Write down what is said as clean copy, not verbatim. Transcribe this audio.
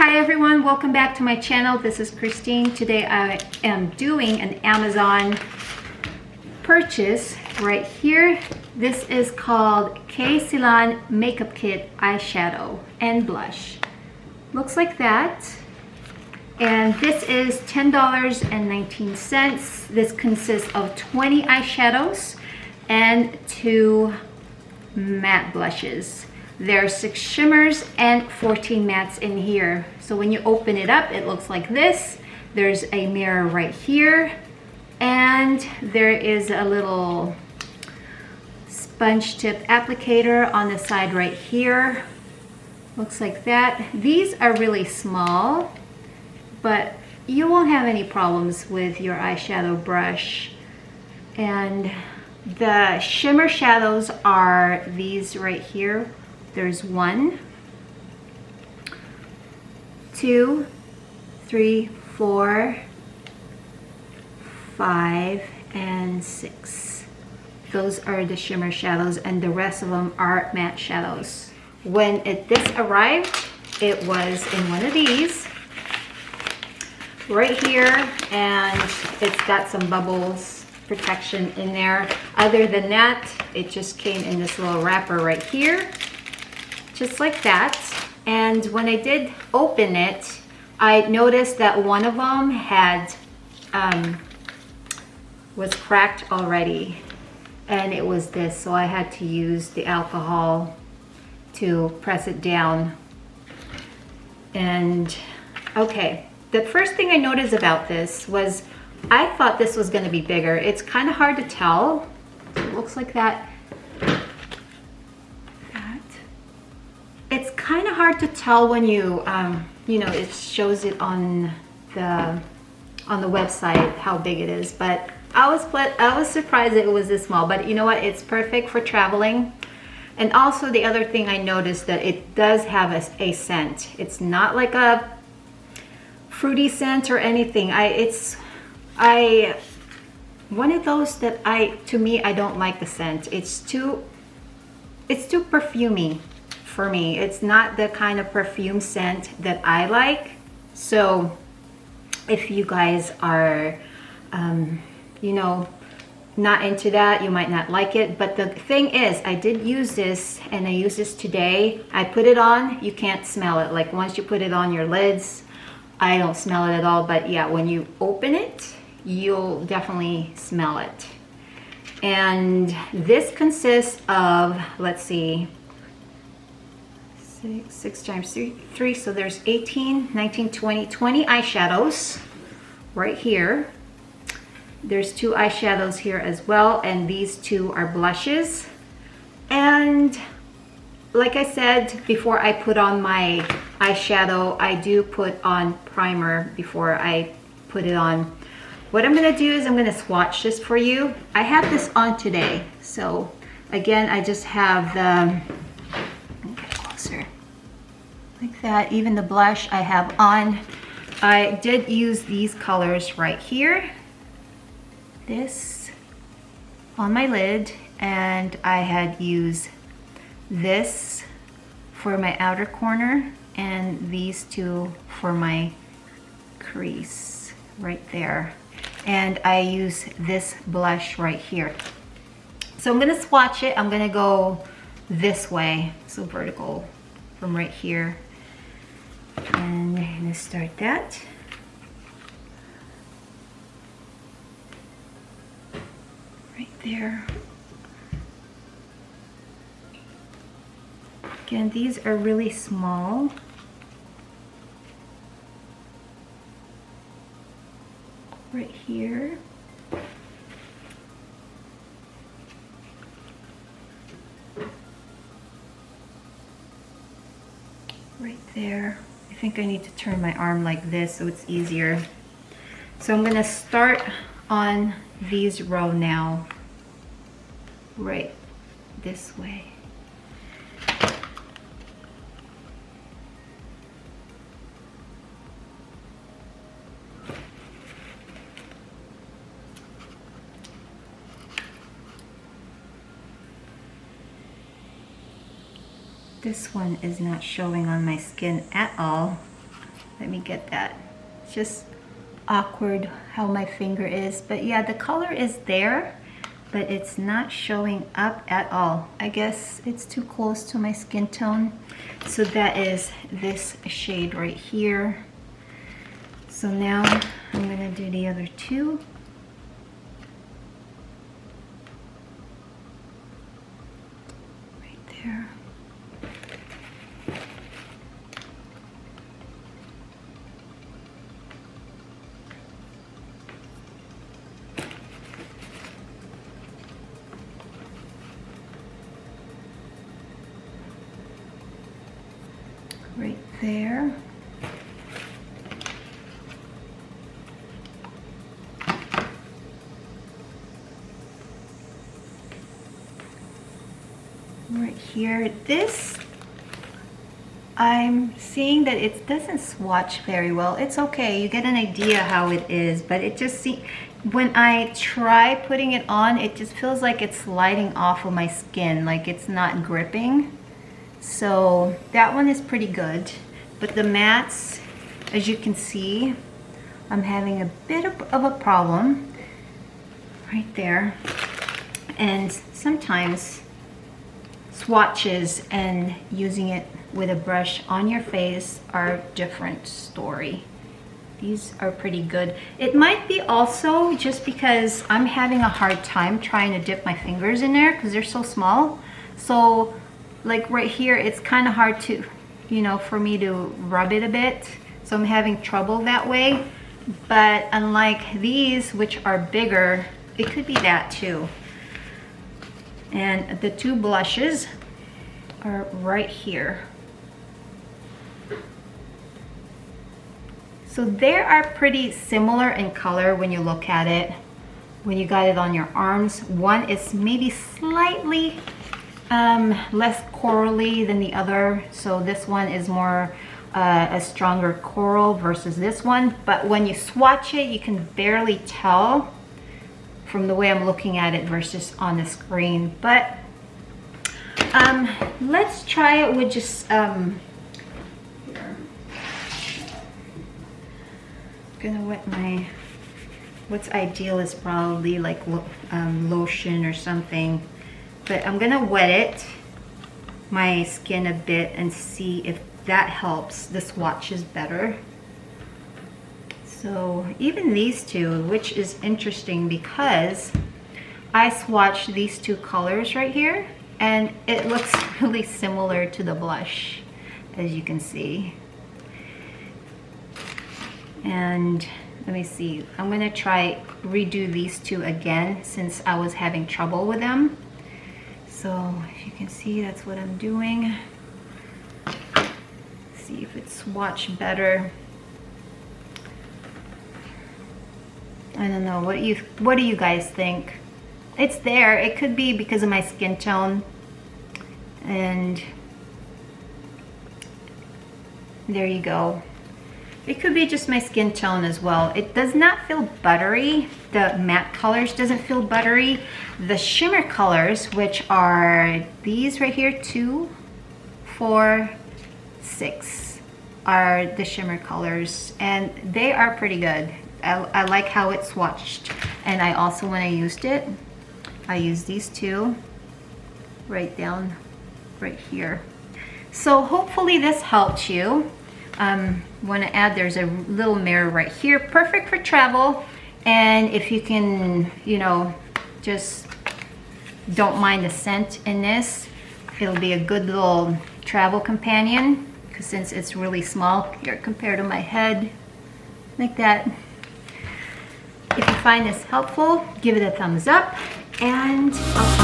Hi everyone, welcome back to my channel. This is Christine. Today I am doing an Amazon purchase right here. This is called Silan Makeup Kit Eyeshadow and Blush. Looks like that. And this is $10.19. This consists of 20 eyeshadows and 2 matte blushes. There are 6 shimmers and 14 mattes in here. So when you open it up, it looks like this. There's a mirror right here, and there is a little sponge tip applicator on the side right here. Looks like that. These are really small, but you won't have any problems with your eyeshadow brush. And the shimmer shadows are these right here. There's 1, 2, 3, 4, 5, and 6. Those are the shimmer shadows, and the rest of them are matte shadows. When this arrived, it was in one of these right here, and it's got some bubbles protection in there. Other than that, it just came in this little wrapper right here, just like that. And when I did open it, I noticed that one of them had was cracked already, and it was this, so I had to use the alcohol to press it down. And okay, the first thing I noticed about this was I thought this was going to be bigger. It's kind of hard to tell. It looks like that. It's kind of hard to tell when you know, it shows it on the website how big it is, but I was surprised that it was this small. But you know what, it's perfect for traveling. And also the other thing I noticed, that it does have a scent. It's not like a fruity scent or anything. It's one of those that to me, I don't like the scent. It's too perfumey for me. It's not the kind of perfume scent that I like. So if you guys are you know, not into that, you might not like it. But the thing is, I did use this, and I used this today. I put it on, you can't smell it. Like once you put it on your lids, I don't smell it at all. But yeah, when you open it, you'll definitely smell it. And this consists of, let's see, 6 times 3, so there's 18, 19, 20 eyeshadows right here. There's 2 eyeshadows here as well, and these 2 are blushes. And like I said, before I put on my eyeshadow, I do put on primer before I put it on. What I'm gonna do is I'm gonna swatch this for you. I have this on today, so again, I just have the, get closer, like that. Even the blush I have on. I did use these colors right here, this on my lid, and I had used this for my outer corner, and these 2 for my crease right there. And I use this blush right here. So I'm gonna swatch it. I'm gonna go this way, so vertical from right here. And I'm gonna start that. Right there. Again, these are really small. Right here. Right there. I think I need to turn my arm like this so it's easier. So I'm gonna start on these row now, right this way. This one is not showing on my skin at all. let me get that. It's just awkward how my finger is, but yeah, the color is there, but it's not showing up at all. I guess it's too close to my skin tone. So that is this shade right here. So now I'm gonna do the other two. Right there. Right there. Right here, this, I'm seeing that it doesn't swatch very well. It's okay, you get an idea how it is, but it just when I try putting it on, it just feels like it's sliding off of my skin, like it's not gripping. So that one is pretty good, but the mattes, as you can see, I'm having a bit of a problem right there. And sometimes swatches and using it with a brush on your face are a different story. These are pretty good. It might be also just because I'm having a hard time trying to dip my fingers in there because they're so small. So like right here, it's kind of hard to, you know, for me to rub it a bit. So I'm having trouble that way. But unlike these, which are bigger, it could be that too. And the two blushes are right here. So they are pretty similar in color when you look at it, when you got it on your arms. One is maybe slightly less corally than the other. So this one is more a stronger coral versus this one. But when you swatch it, you can barely tell from the way I'm looking at it versus on the screen. But let's try it with just here. Gonna wet my, what's ideal is probably like lotion or something, but I'm gonna wet it, my skin a bit, and see if that helps the swatches better. So even these two, which is interesting because I swatched these two colors right here and it looks really similar to the blush, as you can see. And let me see, I'm gonna try redo these two again since I was having trouble with them. So if you can see, that's what I'm doing. See if it's swatched better. I don't know, what do you guys think? It's there. It could be because of my skin tone, and there you go. It could be just my skin tone as well. It does not feel buttery. The matte colors doesn't feel buttery. The shimmer colors, which are these right here, 2, 4, 6, are the shimmer colors, and they are pretty good. I like how it's swatched. And I also, when I used it, I used these two right down right here. So hopefully this helped you. Want to add, there's a little mirror right here, perfect for travel. And if you can, you know, just don't mind the scent in this, it'll be a good little travel companion, because since it's really small here compared to my head, like that. If you find this helpful, give it a thumbs up, and I'll